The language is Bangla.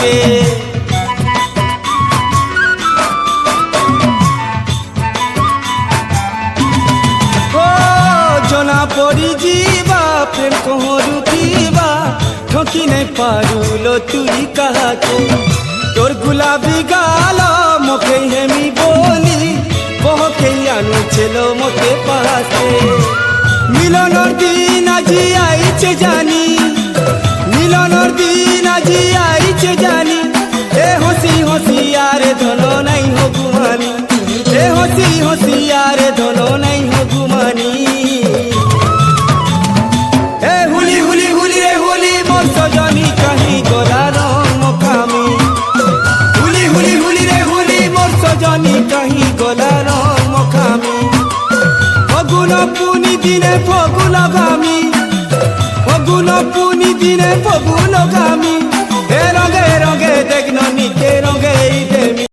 কাহাকে। ও জনা পড়ি ଯିବା ପ୍ରେମ କହରୁ କିବା ଠକି নাই পারুলো তুই কাহাকে। তোর গুলাবি গাল মোকে হেমি বলি বহকে আনুছিল মোকে পাশে। মিলনর দিন আজি আইছে জানি, মিলনর দিন আজি আইছে